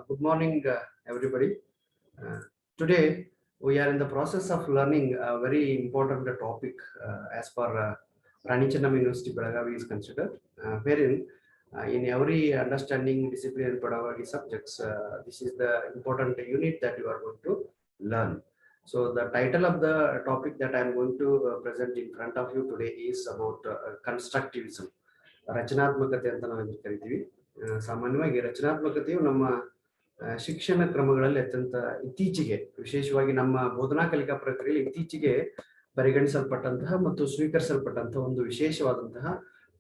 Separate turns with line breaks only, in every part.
Good morning, everybody. Today, we are in the process of learning a very important topic as per Ranichandam University Pedagogy is considered, wherein in every understanding discipline and pedagogy subjects, this is the important unit that you are going to learn. So the title of the topic that I am going to present in front of you today is about constructivism. ರಚನಾತ್ಮಕತೆ ಅಂತ ನಾವು ಇದನ್ನು ಕರಿತೀವಿ. ಸಾಮಾನ್ಯವಾಗಿ ರಚನಾತ್ಮಕತೆಯು ನಮ್ಮ ಶಿಕ್ಷಣ ಕ್ರಮಗಳಲ್ಲಿ ಅತ್ಯಂತ ಇತ್ತೀಚೆಗೆ, ವಿಶೇಷವಾಗಿ ನಮ್ಮ ಬೋಧನಾ ಕಲಿಕಾ ಪ್ರಕ್ರಿಯೆಯಲ್ಲಿ ಇತ್ತೀಚೆಗೆ ಪರಿಗಣಿಸಲ್ಪಟ್ಟಂತಹ ಮತ್ತು ಸ್ವೀಕರಿಸಲ್ಪಟ್ಟಂತಹ ಒಂದು ವಿಶೇಷವಾದಂತಹ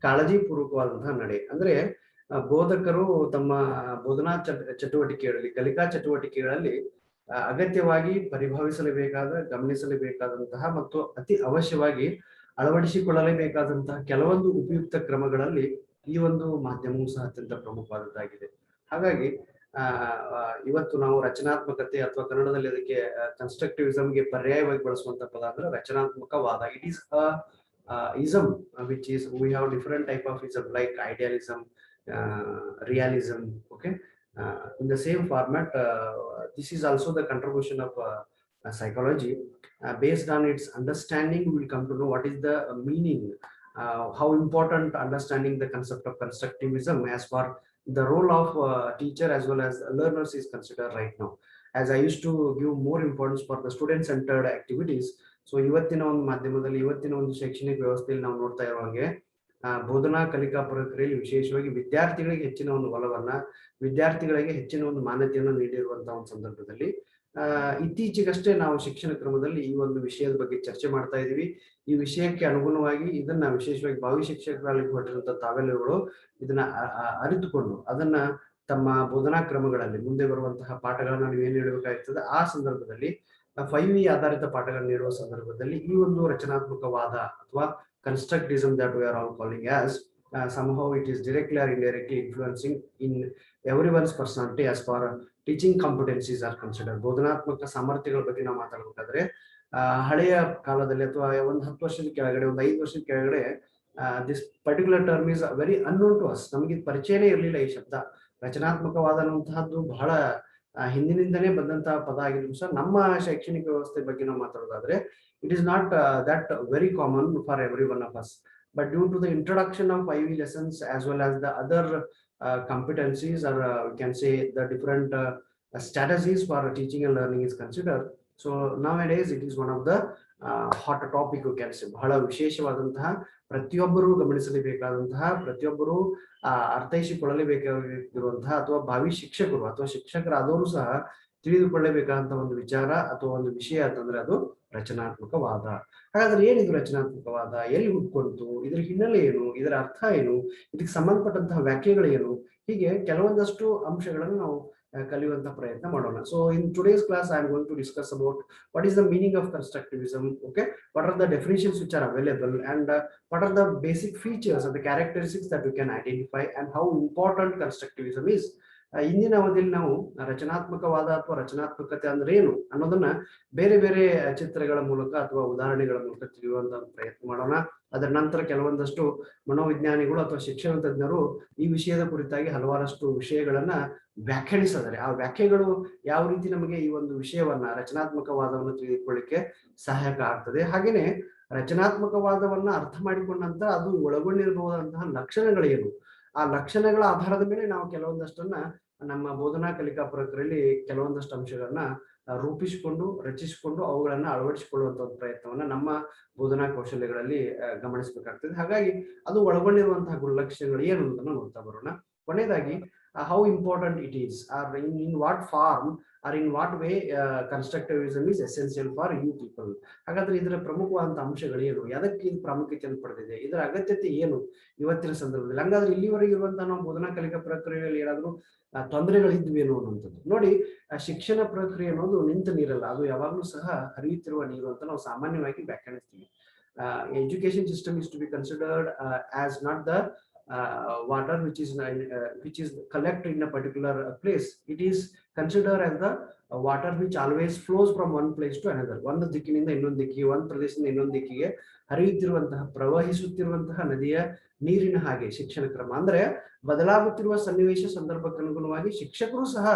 ಕಾಳಜಿಪೂರ್ವಕವಾದಂತಹ ನಡೆ. ಅಂದ್ರೆ ಬೋಧಕರು ತಮ್ಮ ಬೋಧನಾ ಚಟುವಟಿಕೆಗಳಲ್ಲಿ, ಕಲಿಕಾ ಚಟುವಟಿಕೆಗಳಲ್ಲಿ ಅಗತ್ಯವಾಗಿ ಪರಿಭಾವಿಸಲೇಬೇಕಾದ, ಗಮನಿಸಲೇಬೇಕಾದಂತಹ ಮತ್ತು ಅತಿ ಅವಶ್ಯವಾಗಿ ಅಳವಡಿಸಿಕೊಳ್ಳಲೇಬೇಕಾದಂತಹ ಕೆಲವೊಂದು ಉಪಯುಕ್ತ ಕ್ರಮಗಳಲ್ಲಿ ಈ ಒಂದು ಮಾಧ್ಯಮವು ಸಹ ಅತ್ಯಂತ ಪ್ರಮುಖವಾದದ್ದಾಗಿದೆ. ಹಾಗಾಗಿ ಇವತ್ತು ನಾವು ರಚನಾತ್ಮಕತೆ ಅಥವಾ ಕನ್ನಡದಲ್ಲಿ ಅದಕ್ಕೆ ಕನ್ಸ್ಟ್ರಕ್ಟಿವಿಸಮ್ಗೆ ಪರ್ಯಾಯವಾಗಿ ಬಳಸುವಂತ ಪದ ಅಂದ್ರೆ ರಚನಾತ್ಮಕವಾದ. It is ism which is we have different type of ism like idealism, realism. Okay, in the same format, this is also the contribution of psychology. Based on its understanding, we will come to know what is the meaning, how important understanding the concept of constructivism as far the role of teacher as well as learners is considered right now. As I used to give more importance for the student centered activities, so ಇವತ್ತಿನ ಒಂದು ಮಾಧ್ಯಮದಲ್ಲಿ, ಇವತ್ತಿನ ಒಂದು ಶೈಕ್ಷಣಿಕ ವ್ಯವಸ್ಥೆಯಲ್ಲಿ ನಾವು ನೋಡ್ತಾ ಇರುವಂಗೆ ಬೋಧನಾ ಕಲಿಕಾ ಪ್ರಕ್ರಿಯೆಯಲ್ಲಿ ವಿಶೇಷವಾಗಿ ವಿದ್ಯಾರ್ಥಿಗಳಿಗೆ ಹೆಚ್ಚಿನ ಒಂದು ಒಲವನ್ನ, ವಿದ್ಯಾರ್ಥಿಗಳಿಗೆ ಹೆಚ್ಚಿನ ಒಂದು ಮಾನ್ಯತೆಯನ್ನು ನೀಡಿರುವಂತಹ ಒಂದು ಸಂದರ್ಭದಲ್ಲಿ ಇತ್ತೀಚೆಗಷ್ಟೇ ನಾವು ಶಿಕ್ಷಣ ಕ್ರಮದಲ್ಲಿ ಈ ಒಂದು ವಿಷಯದ ಬಗ್ಗೆ ಚರ್ಚೆ ಮಾಡ್ತಾ ಇದೀವಿ. ಈ ವಿಷಯಕ್ಕೆ ಅನುಗುಣವಾಗಿ ಇದನ್ನ ವಿಶೇಷವಾಗಿ ಭಾವಿ ಶಿಕ್ಷಕರಲ್ಲಿ ಹೊರಟಿರುವಂತಹ ತಾವೆಲ್ಲಗಳು ಇದನ್ನ ಅರಿತುಕೊಂಡು ಅದನ್ನ ತಮ್ಮ ಬೋಧನಾ ಕ್ರಮಗಳಲ್ಲಿ ಮುಂದೆ ಬರುವಂತಹ ಪಾಠಗಳನ್ನ ನೀವೇನು ನೀಡಬೇಕಾಗ್ತದೆ, ಆ ಸಂದರ್ಭದಲ್ಲಿ 5E ಆಧಾರಿತ ಪಾಠಗಳನ್ನು ನೀಡುವ ಸಂದರ್ಭದಲ್ಲಿ ಈ ಒಂದು ರಚನಾತ್ಮಕವಾದ ಅಥವಾ constructivism that we are all calling as somehow it is directly or indirectly influencing in everyone's personality as far teaching competencies are considered. ಬೋಧನಾತ್ಮಕ ಸಾಮರ್ಥ್ಯಗಳ ಬಗ್ಗೆ ನಾವು ಮಾತಾಡಬೇಕಾದ್ರೆ ಹಳೆಯ ಕಾಲದಲ್ಲಿ ಅಥವಾ ಒಂದು 10 ವರ್ಷದ ಕೆಳಗಡೆ, ಒಂದು 5 ವರ್ಷದ ಕೆಳಗಡೆ this particular term is very unknown to us. ನಮಗೆ ಪರಿಚಯನೇ ಇರಲಿಲ್ಲ ಈ ಶಬ್ದ. ರಚನಾತ್ಮಕವಾದ ಅನ್ನುವಂತಹದ್ದು ಬಹಳ ಹಿಂದಿನಿಂದನೇ ಬಂದಂತಹ ಪದ ಆಗಿದ್ರು ಸಹ ನಮ್ಮ ಶೈಕ್ಷಣಿಕ ವ್ಯವಸ್ಥೆ ಬಗ್ಗೆ ನಾವು ಮಾತಾಡೋದಾದ್ರೆ it is not that very common for every one of us, but due to the introduction of 5E lessons as well as the other competencies, or we can say the different strategies for teaching and learning is considered. So nowadays it is one of the hot topic, you can say. ಬಹಳ ವಿಶೇಷವಾದಂತಹ, ಪ್ರತಿಯೊಬ್ಬರು ಗಮನಿಸಲೇಬೇಕಾದಂತಹ, ಪ್ರತಿಯೊಬ್ಬರು ಅರ್ಥೈಸಿಕೊಳ್ಳಲೇಬೇಕಾಗಿರುವಂತಹ ಅಥವಾ ಭಾವಿ ಶಿಕ್ಷಕರು ಅಥವಾ ಶಿಕ್ಷಕರಾದವರು ಸಹ ತಿಳಿದುಕೊಳ್ಳಬೇಕಾದಂತ ಒಂದು ವಿಚಾರ ಅಥವಾ ಒಂದು ವಿಷಯ ಅಂತಂದ್ರೆ ಅದು ರಚನಾತ್ಮಕವಾದ. ಹಾಗಾದ್ರೆ ಏನಿದು ರಚನಾತ್ಮಕವಾದ, ಎಲ್ಲಿ ಹುಟ್ಕೊಳ್ತು, ಇದರ ಹಿನ್ನೆಲೆ ಏನು, ಇದರ ಅರ್ಥ ಏನು, ಇದಕ್ಕೆ ಸಂಬಂಧಪಟ್ಟಂತಹ ವ್ಯಾಖ್ಯೆಗಳು ಏನು, ಹೀಗೆ ಕೆಲವೊಂದಷ್ಟು ಅಂಶಗಳನ್ನು ನಾವು ಕಲಿಯುವಂತ ಪ್ರಯತ್ನ ಮಾಡೋಣ. So in today's class I am going to discuss about what is the meaning of constructivism, okay, what are the definitions which are available, and what are the basic features and the characteristics that we can identify, and how important constructivism is. ಇಂದಿನ ಅವಧಿಯಲ್ಲಿ ನಾವು ರಚನಾತ್ಮಕವಾದ ಅಥವಾ ರಚನಾತ್ಮಕತೆ ಅಂದ್ರೆ ಏನು ಅನ್ನೋದನ್ನ ಬೇರೆ ಬೇರೆ ಚಿತ್ರಗಳ ಮೂಲಕ ಅಥವಾ ಉದಾಹರಣೆಗಳ ಮೂಲಕ ತಿಳಿಯುವಂತ ಪ್ರಯತ್ನ ಮಾಡೋಣ. ಅದರ ನಂತರ ಕೆಲವೊಂದಷ್ಟು ಮನೋವಿಜ್ಞಾನಿಗಳು ಅಥವಾ ಶಿಕ್ಷಣ ತಜ್ಞರು ಈ ವಿಷಯದ ಕುರಿತಾಗಿ ಹಲವಾರಷ್ಟು ವಿಷಯಗಳನ್ನ ವ್ಯಾಖ್ಯಾನಿಸಿದ್ದಾರೆ. ಆ ವ್ಯಾಖ್ಯೆಗಳು ಯಾವ ರೀತಿ ನಮಗೆ ಈ ಒಂದು ವಿಷಯವನ್ನ, ರಚನಾತ್ಮಕವಾದವನ್ನು ತಿಳಿದುಕೊಳ್ಳಿಕ್ಕೆ ಸಹಾಯಕ ಆಗ್ತದೆ. ಹಾಗೇನೆ ರಚನಾತ್ಮಕವಾದವನ್ನ ಅರ್ಥ ಮಾಡಿಕೊಂಡ ನಂತರ ಅದು ಒಳಗೊಂಡಿರಬಹುದಂತಹ ಲಕ್ಷಣಗಳೇನು, ಆ ಲಕ್ಷಣಗಳ ಆಧಾರದ ಮೇಲೆ ನಾವು ಕೆಲವೊಂದಷ್ಟನ್ನ ನಮ್ಮ ಬೋಧನಾ ಕಲಿಕಾ ಪ್ರಕ್ರಿಯೆಯಲ್ಲಿ ಕೆಲವೊಂದಷ್ಟು ಅಂಶಗಳನ್ನ ರೂಪಿಸಿಕೊಂಡು, ರಚಿಸಿಕೊಂಡು ಅವುಗಳನ್ನ ಅಳವಡಿಸಿಕೊಳ್ಳುವಂತ ಒಂದು ಪ್ರಯತ್ನವನ್ನ ನಮ್ಮ ಬೋಧನಾ ಕೌಶಲ್ಯಗಳಲ್ಲಿ ಗಮನಿಸಬೇಕಾಗ್ತದೆ. ಹಾಗಾಗಿ ಅದು ಒಳಗೊಂಡಿರುವಂತಹ ಗುಣಲಕ್ಷಣಗಳು ಏನು ಅಂತ ನೋಡ್ತಾ ಬರೋಣ. ಕೊನೆಯದಾಗಿ how important it is, or in what form or in what way constructivism is essential for you people. ಹಾಗಾದ್ರೆ ಇದರ ಪ್ರಮುಖವಾದಂತಹ ಅಂಶಗಳು ಏನು, ಅದಕ್ಕೆ ಇದು ಪ್ರಾಮುಖ್ಯತೆಯನ್ನು ಪಡೆದಿದೆ, ಇದರ ಅಗತ್ಯತೆ ಏನು ಇವತ್ತಿನ ಸಂದರ್ಭದಲ್ಲಿ. ಹಂಗಾದ್ರೆ ಇಲ್ಲಿವರೆಗೆ ಇರುವಂತಹ ನಾವು ಬೋಧನಾ ಕಲಿಕಾ ಪ್ರಕ್ರಿಯೆಯಲ್ಲಿ ಏನಾದ್ರು ತೊಂದರೆಗಳಿದ್ವೇನು ಅನ್ನುವಂಥದ್ದು. ನೋಡಿ, ಶಿಕ್ಷಣ ಪ್ರಕ್ರಿಯೆ ಅನ್ನೋದು ನಿಂತ ನೀರಲ್ಲ, ಅದು ಯಾವಾಗಲೂ ಸಹ ಹರಿಯುತ್ತಿರುವ ನೀರು ಅಂತ ನಾವು ಸಾಮಾನ್ಯವಾಗಿ ವ್ಯಾಖ್ಯಾನಿಸ್ತೀವಿ. Education system is to be considered as not the water which is collected in a particular place. It is considered as the water which always flows from one place to another. ಒಂದು ದಿಕ್ಕಿನಿಂದ ಇನ್ನೊಂದು ದಿಕ್ಕಿಗೆ, ಒಂದು ಪ್ರದೇಶದಿಂದ ಇನ್ನೊಂದು ದಿಕ್ಕಿಗೆ ಹರಿಯುತ್ತಿರುವಂತಹ, ಪ್ರವಹಿಸುತ್ತಿರುವಂತಹ ನದಿಯ ನೀರಿನ ಹಾಗೆ ಶಿಕ್ಷಣ ಕ್ರಮ. ಅಂದ್ರೆ ಬದಲಾಗುತ್ತಿರುವ ಸನ್ನಿವೇಶ ಸಂದರ್ಭಕ್ಕೆ ಅನುಗುಣವಾಗಿ ಶಿಕ್ಷಕರು ಸಹ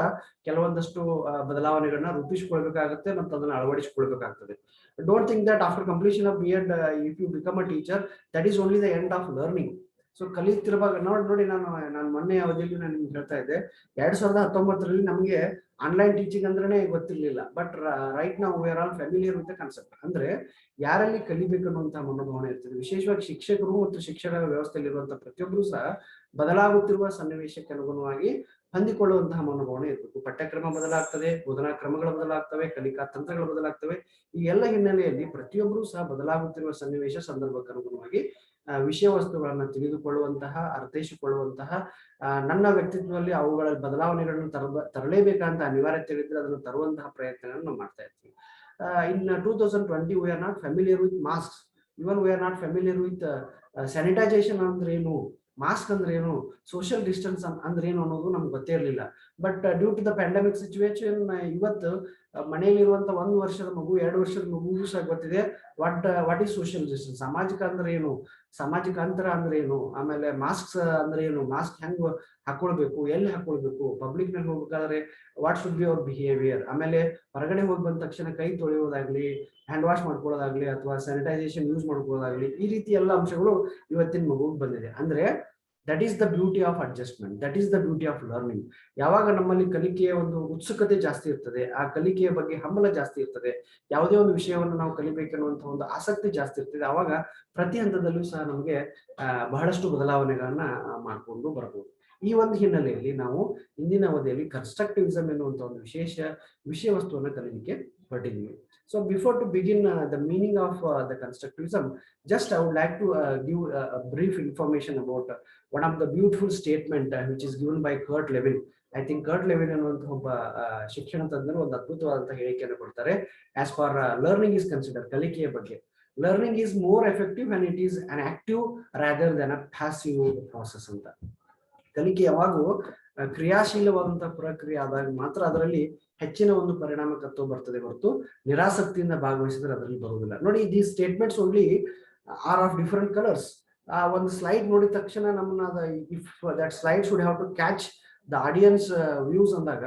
ಕೆಲವೊಂದಷ್ಟು ಬದಲಾವಣೆಗಳನ್ನ ರೂಪಿಸಿಕೊಳ್ಬೇಕಾಗುತ್ತೆ ಮತ್ತು ಅದನ್ನ ಅಳವಡಿಸಿಕೊಳ್ಬೇಕಾಗ್ತದೆ. Don't think that after completion of B.Ed, if you become a teacher, that is only the end of learning. So ಕಲಿತಿರುವಾಗ ನೋಡಿ ನಾನು ಮೊನ್ನೆ ಅವಧಿಯಲ್ಲಿ ನಾನು ನಿಮ್ಗೆ ಹೇಳ್ತಾ ಇದ್ದೆ, 2019ರಲ್ಲಿ ನಮಗೆ ಆನ್ಲೈನ್ ಟೀಚಿಂಗ್ ಅಂದ್ರೇನೆ ಗೊತ್ತಿರ್ಲಿಲ್ಲ. ಬಟ್ ರೈಟ್ ನಾವು we are all familiar with the concept. ಅಂದ್ರೆ ಯಾರಲ್ಲಿ ಕಲಿಬೇಕು ಅನ್ನುವಂತಹ ಮನೋಭಾವನೆ ಇರ್ತದೆ. ವಿಶೇಷವಾಗಿ ಶಿಕ್ಷಕರು ಮತ್ತು ಶಿಕ್ಷಣ ವ್ಯವಸ್ಥೆಯಲ್ಲಿರುವಂತಹ ಪ್ರತಿಯೊಬ್ಬರು ಸಹ ಬದಲಾಗುತ್ತಿರುವ ಸನ್ನಿವೇಶಕ್ಕೆ ಅನುಗುಣವಾಗಿ ಹೊಂದಿಕೊಳ್ಳುವಂತಹ ಮನೋಭಾವನೆ ಇರಬೇಕು. ಪಠ್ಯಕ್ರಮ ಬದಲಾಗ್ತದೆ, ಬೋಧನಾ ಕ್ರಮಗಳು ಬದಲಾಗ್ತವೆ, ಕಲಿಕಾ ತಂತ್ರಗಳು ಬದಲಾಗ್ತವೆ. ಈ ಎಲ್ಲ ಹಿನ್ನೆಲೆಯಲ್ಲಿ ಪ್ರತಿಯೊಬ್ಬರು ಸಹ ಬದಲಾಗುತ್ತಿರುವ ಸನ್ನಿವೇಶ ಸಂದರ್ಭಕ್ಕೆ ಅನುಗುಣವಾಗಿ ವಿಷಯ ವಸ್ತುಗಳನ್ನ ತಿಳಿದುಕೊಳ್ಳುವಂತಹ, ಅರ್ಥೈಸಿಕೊಳ್ಳುವಂತಹ, ನನ್ನ ವ್ಯಕ್ತಿತ್ವದಲ್ಲಿ ಅವುಗಳ ಬದಲಾವಣೆಗಳನ್ನು ತರಲೇಬೇಕಂತ ಅನಿವಾರ್ಯತೆ ಇದ್ದರೆ ಅದನ್ನು ತರುವಂತಹ ಪ್ರಯತ್ನಗಳನ್ನು ನಾವು ಮಾಡ್ತಾ ಇರ್ತೀವಿ. In 2020 we are not familiar with masks. Even we are not familiar with sanitization ಅಂದ್ರೆ ಏನು, ಮಾಸ್ಕ್ ಅಂದ್ರೆ ಏನು, ಸೋಷಿಯಲ್ ಡಿಸ್ಟೆನ್ಸ್ ಅಂದ್ರೆ ಏನು ಅನ್ನೋದು ನಮ್ಗೆ ಗೊತ್ತೇ ಇರಲಿಲ್ಲ. But due to the pandemic situation ಇವತ್ತು ಮನೆಯಲ್ಲಿರುವಂತ 1 ವರ್ಷದ ಮಗು, 2 ವರ್ಷದ ಮಗುಗೂ ಸಹ ಗೊತ್ತಿದೆ ವಾಟ್ ಈಸ್ ಸೋಷಿಯಲ್ ಡಿಸ್ಟೆನ್ಸ್, ಸಾಮಾಜಿಕ ಅಂದ್ರೆ ಏನು, ಸಾಮಾಜಿಕ ಅಂತರ ಅಂದ್ರೆ ಏನು, ಆಮೇಲೆ ಮಾಸ್ಕ್ ಅಂದ್ರೆ ಏನು, ಮಾಸ್ಕ್ ಹೆಂಗ್ ಹಾಕೊಳ್ಬೇಕು, ಎಲ್ಲಿ ಹಾಕೊಳ್ಬೇಕು, ಪಬ್ಲಿಕ್ ನಲ್ಲಿ ಹೋಗ್ಬೇಕಾದ್ರೆ what should be our behaviour, ಆಮೇಲೆ ಹೊರಗಡೆ ಹೋಗಿ ಬಂದ ತಕ್ಷಣ ಕೈ ತೊಳೆಯೋದಾಗ್ಲಿ, ಹ್ಯಾಂಡ್ ವಾಶ್ ಮಾಡ್ಕೊಳ್ಳೋದಾಗ್ಲಿ, ಅಥವಾ ಸ್ಯಾನಿಟೈಸೇಷನ್ ಯೂಸ್ ಮಾಡ್ಕೊಳ್ಳೋದಾಗ್ಲಿ, ಈ ರೀತಿ ಎಲ್ಲ ಅಂಶಗಳು ಇವತ್ತಿನ ಮಗುಗೆ ಬಂದಿದೆ. ಅಂದ್ರೆ that is the beauty of adjustment, that is the beauty of learning. ಯಾವಾಗ ನಮ್ಮಲ್ಲಿ ಕಲಿಕೆಯ ಒಂದು ಉತ್ಸುಕತೆ ಜಾಸ್ತಿ ಇರ್ತದೆ, ಆ ಕಲಿಕೆಯ ಬಗ್ಗೆ ಹಂಬಲ ಜಾಸ್ತಿ ಇರ್ತದೆ, ಯಾವುದೇ ಒಂದು ವಿಷಯವನ್ನು ನಾವು ಕಲಿಬೇಕನ್ನುವಂತಹ ಒಂದು ಆಸಕ್ತಿ ಜಾಸ್ತಿ ಇರ್ತದೆ, ಆವಾಗ ಪ್ರತಿ ಹಂತದಲ್ಲೂ ಸಹ ನಮಗೆ ಬಹಳಷ್ಟು ಬದಲಾವಣೆಗಳನ್ನ ಮಾಡ್ಕೊಂಡು ಬರ್ಬೋದು. ಈ ಒಂದು ಹಿನ್ನೆಲೆಯಲ್ಲಿ ನಾವು ಇಂದಿನ ಅವಧಿಯಲ್ಲಿ ಕನ್ಸ್ಟ್ರಕ್ಟಿವಿಸಮ್ ಎನ್ನುವಂತ ಒಂದು ವಿಶೇಷ ವಿಷಯ ವಸ್ತುವನ್ನು ಕಲಿಲಿಕ್ಕೆ ಹೊರಟಿದ್ದೀವಿ. So before to begin the meaning of the constructivism, just I would like to give a brief information about one of the beautiful statement which is given by Kurt Lewin. I think Kurt Lewin ಅನ್ನುವಂತಹ ಒಬ್ಬ ಶಿಕ್ಷಣ ತಜ್ಞರು ಒಂದು ಅದ್ಭುತವಾದಂತಹ ಹೇಳಿಕೆಯನ್ನು ಕೊಡ್ತಾರೆ. As far learning is considered, ಕಲಿಕೆಯ ಬಗ್ಗೆ, learning is more effective when it is an active rather than a passive process ಅಂತ. ಕಲಿಕೆ ಯಾವಾಗೂ ಕ್ರಿಯಾಶೀಲವಾದಂತಹ ಪ್ರಕ್ರಿಯೆ ಆದಾಗ ಮಾತ್ರ ಅದರಲ್ಲಿ ಹೆಚ್ಚಿನ ಒಂದು ಪರಿಣಾಮಕತ್ವ ಬರ್ತದೆ ಹೊರತು ನಿರಾಸಕ್ತಿಯಿಂದ ಭಾಗವಹಿಸಿದ್ರೆ ಅದರಲ್ಲಿ ಬರುವುದಿಲ್ಲ. ನೋಡಿ, these statements only are of different colours. ಒಂದು ಸ್ಲೈಡ್ ನೋಡಿದ ತಕ್ಷಣ ನಮ್ಮನ್ನ if that slide should have to catch the audience views ಅಂದಾಗ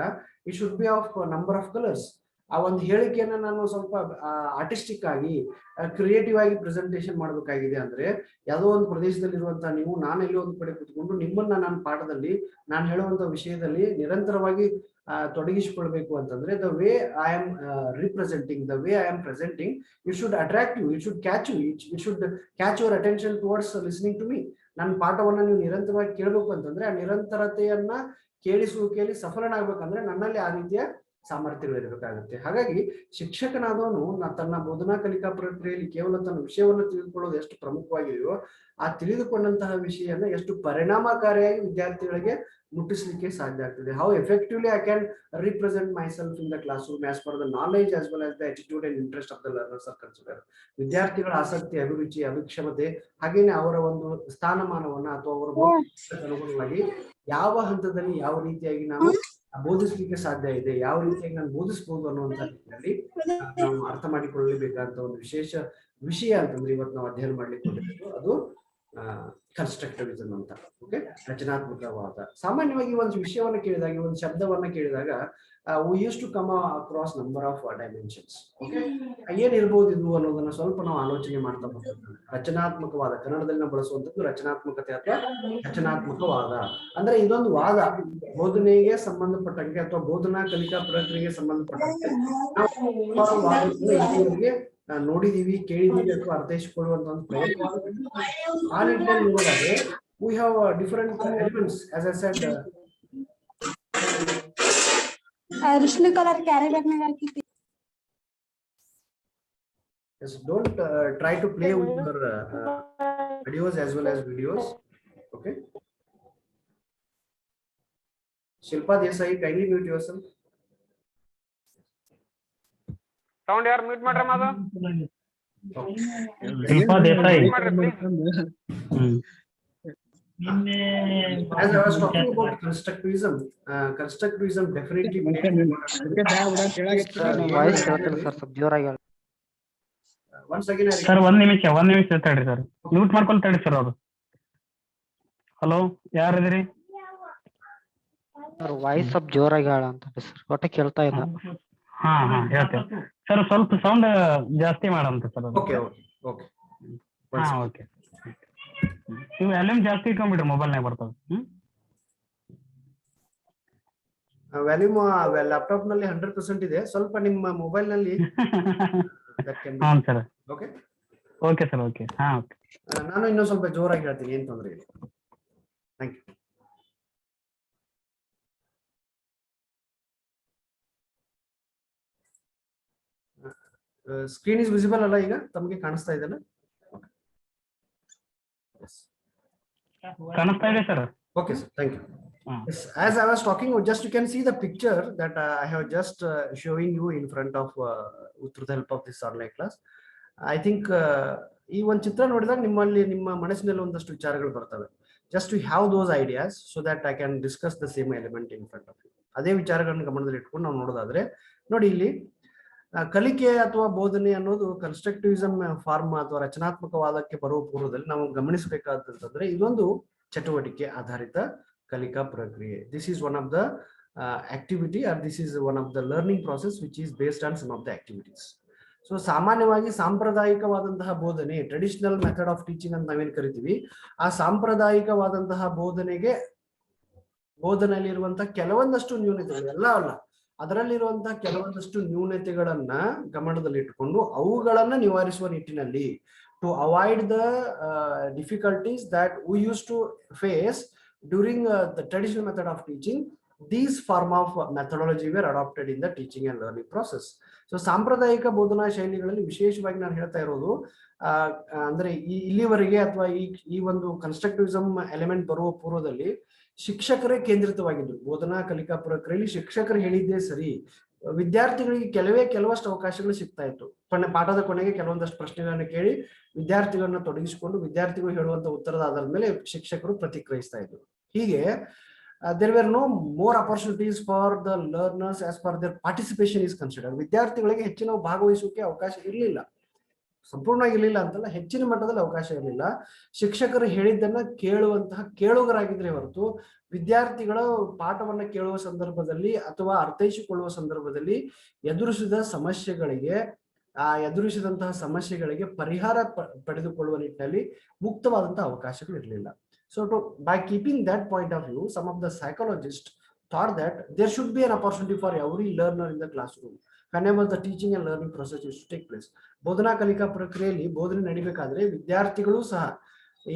it should be of number of colours. ಆ ಒಂದು ಹೇಳಿಕೆಯನ್ನ ನಾನು ಸ್ವಲ್ಪ ಆರ್ಟಿಸ್ಟಿಕ್ ಆಗಿ ಕ್ರಿಯೇಟಿವ್ ಆಗಿ ಪ್ರೆಸೆಂಟೇಷನ್ ಮಾಡಬೇಕಾಗಿದೆ. ಅಂದ್ರೆ ಯಾವುದೋ ಒಂದು ಪ್ರದೇಶದಲ್ಲಿ ಇರುವಂತಹ ನೀವು, ನಾನೆಲ್ಲೋ ಒಂದು ಕಡೆ ಕೂತ್ಕೊಂಡು ನಿಮ್ಮನ್ನ ನನ್ನ ಪಾಠದಲ್ಲಿ ನಾನು ಹೇಳುವಂತ ವಿಷಯದಲ್ಲಿ ನಿರಂತರವಾಗಿ ತೊಡಗಿಸಿಕೊಳ್ಬೇಕು ಅಂತಂದ್ರೆ the way I am representing, the way I am presenting, it should attract you, it should catch you, it should catch your attention towards listening to me. ನನ್ನ ಪಾಠವನ್ನ ನೀವು ನಿರಂತರವಾಗಿ ಕೇಳಬೇಕು ಅಂತಂದ್ರೆ ಆ ನಿರಂತರತೆಯನ್ನ ಕೇಳಿಸುವಿಕೆಯಲ್ಲಿ ಸಫಲನಾಗಬೇಕಂದ್ರೆ ನನ್ನಲ್ಲಿ ಆ ರೀತಿಯ ಸಾಮರ್ಥ್ಯಗಳಿರಬೇಕಾಗುತ್ತೆ. ಹಾಗಾಗಿ ಶಿಕ್ಷಕನಾದವನು ತನ್ನ ಬೋಧನಾ ಕಲಿಕಾ ಪ್ರಕ್ರಿಯೆಯಲ್ಲಿ ಕೇವಲ ತನ್ನ ವಿಷಯವನ್ನು ತಿಳಿದುಕೊಳ್ಳೋದು ಎಷ್ಟು ಪ್ರಮುಖವಾಗಿದೆಯೋ, ಆ ತಿಳಿದುಕೊಂಡಂತಹ ವಿಷಯನ ಎಷ್ಟು ಪರಿಣಾಮಕಾರಿಯಾಗಿ ವಿದ್ಯಾರ್ಥಿಗಳಿಗೆ ಮುಟ್ಟಿಸಲಿಕ್ಕೆ ಸಾಧ್ಯ ಆಗ್ತದೆ. How effectively I can represent my self in the class room as per the knowledge as well as the attitude and interest of the learners are considered. ವಿದ್ಯಾರ್ಥಿಗಳ ಆಸಕ್ತಿ, ಅಭಿರುಚಿ, ಅಭಿಕ್ಷಮತೆ, ಹಾಗೇನೆ ಅವರ ಒಂದು ಸ್ಥಾನಮಾನವನ್ನ ಅಥವಾ ಅವರ ಅನುಗುಣವಾಗಿ ಯಾವ ಹಂತದಲ್ಲಿ ಯಾವ ರೀತಿಯಾಗಿ ನಾವು ಬೋಧಿಸ್ಲಿಕ್ಕೆ ಸಾಧ್ಯ ಇದೆ, ಯಾವ ರೀತಿಯಾಗಿ ನಾನು ಬೋಧಿಸಬಹುದು ಅನ್ನುವಂತ ನಿಟ್ಟಿನಲ್ಲಿ ನಾವು ಅರ್ಥ ಮಾಡಿಕೊಳ್ಳಬೇಕಾದಂತ ಒಂದು ವಿಶೇಷ ವಿಷಯ ಅಂತಂದ್ರೆ ಇವತ್ತು ನಾವು ಅಧ್ಯಯನ ಮಾಡ್ಲಿಕ್ಕೆ ಹೊರಟಿದ್ದು ಅದು ಕನ್ಸ್ಟ್ರಕ್ಟಿವಿಸಮ್ ಅಂತ. ಓಕೆ, ರಚನಾತ್ಮಕವಾದ. ಸಾಮಾನ್ಯವಾಗಿ ಒಂದು ವಿಷಯವನ್ನ ಕೇಳಿದಾಗ, ಒಂದು ಶಬ್ದವನ್ನ ಕೇಳಿದಾಗ we used to come across number of dimensions. Okay, ಏನಿರ್ಬೋದು ಇದು ಅನ್ನೋದನ್ನ ಸ್ವಲ್ಪ ನಾವು ಆಲೋಚನೆ ಮಾಡ್ತಾ ಬರ್ತೀವಿ. ರಚನಾತ್ಮಕವಾದ, ಕನ್ನಡದಲ್ಲಿ ನಾವು ಬಳಸುವಂತದ್ದು ರಚನಾತ್ಮಕತೆ ಅಥವಾ ರಚನಾತ್ಮಕವಾದ. ಅಂದ್ರೆ ಇದೊಂದು ವಾದ, ಬೋಧನೆಗೆ ಸಂಬಂಧಪಟ್ಟಂಗೆ ಅಥವಾ ಬೋಧನಾ ಕಲಿಕಾ ಪ್ರಕ್ರಿಯೆಗೆ ಸಂಬಂಧಪಟ್ಟಂಗೆ ನಾವು ವಾದಗಳಿಗೆ ನೋಡಿದೀವಿ, ಕೇಳಿದೀವಿ ಅಥವಾ ಅರ್ಥೈಸಿಕೊಳ್ಳುವಂತ ಒಂದು ಪ್ರಯತ್ನ. ಆ ನಿಟ್ಟಿನಲ್ಲಿ ನೋಡಿದಾಗ we have different elements, as I said.
ಅರಿಶಿನ ಕಲರ್ ಕ್ಯಾರಿ ಬ್ಯಾಗ್ ನಾಗ ಹಾಕಿದ್ದೆ.
Yes, don't try to play with your audios as well as videos. Okay, Shilpa Desai, kindly mute yourself.
Sound yaar mute ಮಾಡ್ರಿ Madu.
Shilpa Desai. As I was talking about constructivism, constructivism definitely
voice ಕೇಳ್ತಿಲ್ಲ sir ಸ್ವಲ್ಪ ಜೋರಾಗಿ ಹೇಳಿ.
once again
sir ಒಂದ್ ನಿಮಿಷ ತಡಿ sir, mute ಮಾಡ್ಕೊಳ್ತಾಡಿ sir ಅವರು. ಹಲೋ, ಯಾರಿದ್ರಿ?
ಸರ್ ವಾಯ್ಸ್ ಸ್ವಲ್ಪ ಜೋರಾಗಿ ಹೇಳ ಅಂತ ಸರ್, ಒಟ್ಟ ಕೇಳ್ತಾ ಇಲ್ಲ.
ಹಾ ಹೇಳ್ತೇವೆ ಸರ್, ಸ್ವಲ್ಪ ಸೌಂಡ್ ಜಾಸ್ತಿ ಮಾಡಂತ ಸರ್.
okay okay
ಹಾ ಓಕೆ. ನೀವು ವಾಲ್ಯೂಮ್ ಜಾಸ್ತಿ ಇಟ್ಕೊಂಡ್ಬಿಡ್ರಿ, ಮೊಬೈಲ್ನಾಗ ಬರ್ತದೆ.
ವ್ಯಾಲ್ಯೂಮ್ ಲ್ಯಾಪ್ಟಾಪ್ ನಲ್ಲಿ 100% ಇದೆ, ಸ್ವಲ್ಪ ನಿಮ್ಮ ಮೊಬೈಲ್ ನಲ್ಲಿ
ಹೌದು sir.
Okay
okay sir, okay. ಹಾ ಓಕೆ.
ನಾನು ಇನ್ನೊಂದು ಸ್ವಲ್ಪ ಜೋರಾಗಿ ಹೇಳ್ತೀನಿ, ಏನ್ ತೊಂದರೆ ಇಲ್ಲ. Thank you. Screen is visible ಅಲ್ಲ ಈಗ ತಮಗೆ ಕಾಣಿಸ್ತಾ ಇದೆಯಲ್ಲ?
ಕಾಣಿಸ್ತಾ ಇದೆ sir.
Okay sir, thank you. Yes, as I was talking, just you can see the picture that I have just showing you in front of through the help of this online class. I think ಈ ಒಂದು ಚಿತ್ರ ನೋಡಿದಾಗ ನಿಮ್ಮ ಮನಸ್ಸಿನಲ್ಲಿ ಒಂದಷ್ಟು ವಿಚಾರಗಳು ಬರ್ತವೆ. Just to have those ideas so that I can discuss the same element in front of you. ಅದೇ ವಿಚಾರಗಳನ್ನು ಗಮನದಲ್ಲಿ ಇಟ್ಕೊಂಡು ನಾವು ನೋಡೋದಾದ್ರೆ ನೋಡಿ, ಇಲ್ಲಿ ಕಲಿಕೆ ಅಥವಾ ಬೋಧನೆ ಅನ್ನೋದು ಕನ್ಸ್ಟ್ರಕ್ಟಿವಿಸಮ್ ಫಾರ್ಮ್ ಅಥವಾ ರಚನಾತ್ಮಕವಾದಕ್ಕೆ ಬರುವ ಪೂರ್ವದಲ್ಲಿ ನಾವು ಗಮನಿಸಬೇಕಾದಂತಂದ್ರೆ ಇದೊಂದು ಚಟುವಟಿಕೆ ಆಧಾರಿತ ಕಲಿಕಾ ಪ್ರಕ್ರಿಯೆ. This is one of the activity or this is one of the learning process which is based on some of the activities. So ಸಾಮಾನ್ಯವಾಗಿ ಸಾಂಪ್ರದಾಯಿಕವಾದಂತಹ ಬೋಧನೆ, ಟ್ರೆಡಿಷನಲ್ ಮೆಥಡ್ ಆಫ್ ಟೀಚಿಂಗ್ ಅಂತ ನಾವೇನ್ ಕರಿತೀವಿ, ಆ ಸಾಂಪ್ರದಾಯಿಕವಾದಂತಹ ಬೋಧನೆಯಲ್ಲಿರುವಂತಹ ಕೆಲವೊಂದಷ್ಟು ನ್ಯೂನತೆಗಳು, ಎಲ್ಲ ಅಲ್ಲ, ಅದರಲ್ಲಿರುವಂತಹ ಕೆಲವೊಂದಷ್ಟು ನ್ಯೂನತೆಗಳನ್ನ ಗಮನದಲ್ಲಿಟ್ಟುಕೊಂಡು ಅವುಗಳನ್ನ ನಿವಾರಿಸುವ ನಿಟ್ಟಿನಲ್ಲಿ to avoid the difficulties that we used to face during the traditional method of teaching, these form of methodology were adopted in the teaching and learning process. So ಸಾಂಪ್ರದಾಯಿಕ ಬೋಧನಾ ಶೈಲಿಗಳಲ್ಲಿ ವಿಶೇಷವಾಗಿ ನಾನು ಹೇಳ್ತಾ ಇರೋದು ಅಂದ್ರೆ ಇಲ್ಲಿವರೆಗೆ ಅಥವಾ ಈ ಒಂದು ಕನ್ಸ್ಟ್ರಕ್ಟಿವಿಸಮ್ ಎಲಿಮೆಂಟ್ ಬರುವ ಪೂರ್ವದಲ್ಲಿ ಶಿಕ್ಷಕರೇ ಕೇಂದ್ರಿತವಾಗಿದ್ರು. ಬೋಧನಾ ಕಲಿಕಾ ಪ್ರಕ್ರಿಯೆಯಲ್ಲಿ ಶಿಕ್ಷಕರು ಹೇಳಿದ್ದೇ ಸರಿ, ವಿದ್ಯಾರ್ಥಿಗಳಿಗೆ ಕೆಲವಷ್ಟು ಅವಕಾಶಗಳು ಸಿಗ್ತಾ ಇತ್ತು. ಪಾಠದ ಕೊನೆಗೆ ಕೆಲವೊಂದಷ್ಟು ಪ್ರಶ್ನೆಗಳನ್ನ ಕೇಳಿ ವಿದ್ಯಾರ್ಥಿಗಳನ್ನ ತೊಡಗಿಸಿಕೊಂಡು ವಿದ್ಯಾರ್ಥಿಗಳು ಹೇಳುವಂತ ಉತ್ತರದ ಆಧಾರದ ಮೇಲೆ ಶಿಕ್ಷಕರು ಪ್ರತಿಕ್ರಿಯಿಸ್ತಾ ಇದ್ರು. ಹೀಗೆ there were no more opportunities for the learners as per their participation is considered. ವಿದ್ಯಾರ್ಥಿಗಳಿಗೆ ಹೆಚ್ಚಿನ ಭಾಗವಹಿಸುವಿಕೆ ಅವಕಾಶ ಇರಲಿಲ್ಲ, ಸಂಪೂರ್ಣವಾಗಿ ಇರಲಿಲ್ಲ ಅಂತಲ್ಲ, ಹೆಚ್ಚಿನ ಮಟ್ಟದಲ್ಲಿ ಅವಕಾಶ ಇರಲಿಲ್ಲ. ಶಿಕ್ಷಕರು ಹೇಳಿದ್ದನ್ನ ಕೇಳುವಂತಹ ಕೇಳುಗರಾಗಿದ್ರೆ ಹೊರತು ವಿದ್ಯಾರ್ಥಿಗಳ ಪಾಠವನ್ನ ಕೇಳುವ ಸಂದರ್ಭದಲ್ಲಿ ಅಥವಾ ಅರ್ಥೈಸಿಕೊಳ್ಳುವ ಸಂದರ್ಭದಲ್ಲಿ ಎದುರಿಸಿದಂತಹ ಸಮಸ್ಯೆಗಳಿಗೆ ಪರಿಹಾರ ಪಡೆದುಕೊಳ್ಳುವ ನಿಟ್ಟಿನಲ್ಲಿ ಮುಕ್ತವಾದಂತಹ ಅವಕಾಶಗಳು ಇರಲಿಲ್ಲ. So by keeping that point of view, some of the psychologists thought that there should be an opportunity for every learner in the classroom whenever the teaching and learning process is to take place. ಬೋಧನಾ ಕಲಿಕಾ ಪ್ರಕ್ರಿಯೆಯಲ್ಲಿ ಬೋಧನೆ ನಡಿಬೇಕಾದ್ರೆ ವಿದ್ಯಾರ್ಥಿಗಳು ಸಹ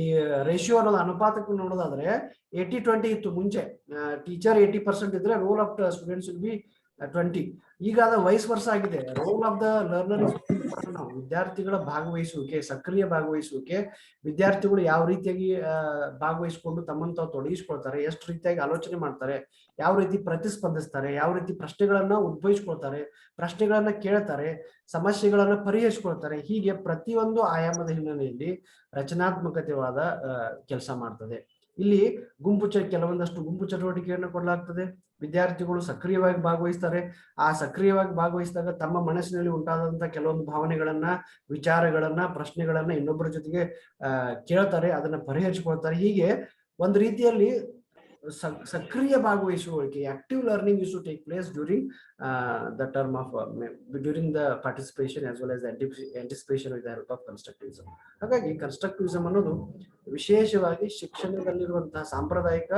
ಈ ratio ಅನ್ನೋದು ಅನುಪಾತಕ್ಕೆ ನೋಡೋದಾದ್ರೆ 80-20 ಇತ್ತು ಮುಂಚೆ. ಟೀಚರ್ 80% ಇದ್ರೆ role of students will be 20. ಈಗ ಅದು ವೈಸ್ ವರ್ಷ ಆಗಿದೆ. Role of the learner is ವಿದ್ಯಾರ್ಥಿಗಳ ಭಾಗವಹಿಸುವಿಕೆ, ಸಕ್ರಿಯ ಭಾಗವಹಿಸುವಿಕೆ, ವಿದ್ಯಾರ್ಥಿಗಳು ಯಾವ ರೀತಿಯಾಗಿ ಭಾಗವಹಿಸಿಕೊಂಡು ತಮ್ಮನ್ನು ತಾವು ತೊಡಗಿಸ್ಕೊಳ್ತಾರೆ, ಎಷ್ಟು ರೀತಿಯಾಗಿ ಆಲೋಚನೆ ಮಾಡ್ತಾರೆ, ಯಾವ ರೀತಿ ಪ್ರತಿಸ್ಪಂದಿಸ್ತಾರೆ, ಯಾವ ರೀತಿ ಪ್ರಶ್ನೆಗಳನ್ನ ಉದ್ಭವಿಸ್ಕೊಳ್ತಾರೆ, ಪ್ರಶ್ನೆಗಳನ್ನ ಕೇಳ್ತಾರೆ, ಸಮಸ್ಯೆಗಳನ್ನ ಪರಿಹರಿಸ್ಕೊಳ್ತಾರೆ, ಹೀಗೆ ಪ್ರತಿಯೊಂದು ಆಯಾಮದ ಹಿನ್ನೆಲೆಯಲ್ಲಿ ರಚನಾತ್ಮಕತೆವಾದ ಕೆಲಸ ಮಾಡ್ತದೆ. ಇಲ್ಲಿ ಕೆಲವೊಂದಷ್ಟು ಗುಂಪು ಚಟುವಟಿಕೆಯನ್ನು ಕೊಡಲಾಗ್ತದೆ. ವಿದ್ಯಾರ್ಥಿಗಳು ಸಕ್ರಿಯವಾಗಿ ಭಾಗವಹಿಸ್ತಾರೆ. ಆ ಸಕ್ರಿಯವಾಗಿ ಭಾಗವಹಿಸಿದಾಗ ತಮ್ಮ ಮನಸ್ಸಿನಲ್ಲಿ ಉಂಟಾದಂತಹ ಕೆಲವೊಂದು ಭಾವನೆಗಳನ್ನ, ವಿಚಾರಗಳನ್ನ, ಪ್ರಶ್ನೆಗಳನ್ನ ಇನ್ನೊಬ್ಬರ ಜೊತೆಗೆ ಕೇಳ್ತಾರೆ, ಅದನ್ನ ಪರಿಹರಿಸಿಕೊಳ್ತಾರೆ. ಹೀಗೆ ಒಂದು ರೀತಿಯಲ್ಲಿ ಸಕ್ರಿಯ ಭಾಗವಹಿಸುವಿಕೆ, active learning use to take place during the term of during the participation as well as anticipation with the help of constructivism. ಹಾಗಾಗಿ ಕನ್ಸ್ಟ್ರಕ್ಟಿವಿಸಮ್ ಅನ್ನೋದು ವಿಶೇಷವಾಗಿ ಶಿಕ್ಷಣದಲ್ಲಿರುವಂತಹ ಸಾಂಪ್ರದಾಯಿಕ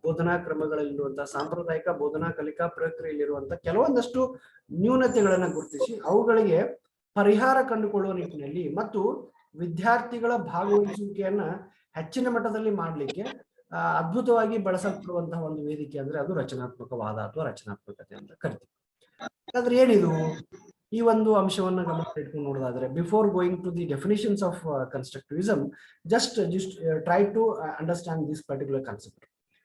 ಬೋಧನಾ ಕ್ರಮಗಳಲ್ಲಿರುವಂತಹ ಸಾಂಪ್ರದಾಯಿಕ ಬೋಧನಾ ಕಲಿಕಾ ಪ್ರಕ್ರಿಯೆಯಲ್ಲಿರುವಂತಹ ಕೆಲವೊಂದಷ್ಟು ನ್ಯೂನತೆಗಳನ್ನ ಗುರುತಿಸಿ ಅವುಗಳಿಗೆ ಪರಿಹಾರ ಕಂಡುಕೊಳ್ಳುವ ನಿಟ್ಟಿನಲ್ಲಿ ಮತ್ತು ವಿದ್ಯಾರ್ಥಿಗಳ ಭಾಗವಹಿಸುವಿಕೆಯನ್ನ ಹೆಚ್ಚಿನ ಮಟ್ಟದಲ್ಲಿ ಮಾಡಲಿಕ್ಕೆ ಅದ್ಭುತವಾಗಿ ಬಳಸಲ್ಪಡುವಂತಹ ಒಂದು ವೇದಿಕೆ ಅಂದ್ರೆ ಅದು ರಚನಾತ್ಮಕವಾದ ಅಥವಾ ರಚನಾತ್ಮಕತೆ ಅಂತ ಕರಿತೀವಿ. ಹಾಗಾದ್ರೆ ಏನಿದು? ಈ ಒಂದು ಅಂಶವನ್ನ ಗಮನ ಇಟ್ಕೊಂಡು ನೋಡೋದಾದ್ರೆ, before going to the definitions of constructivism, just try to understand this particular concept.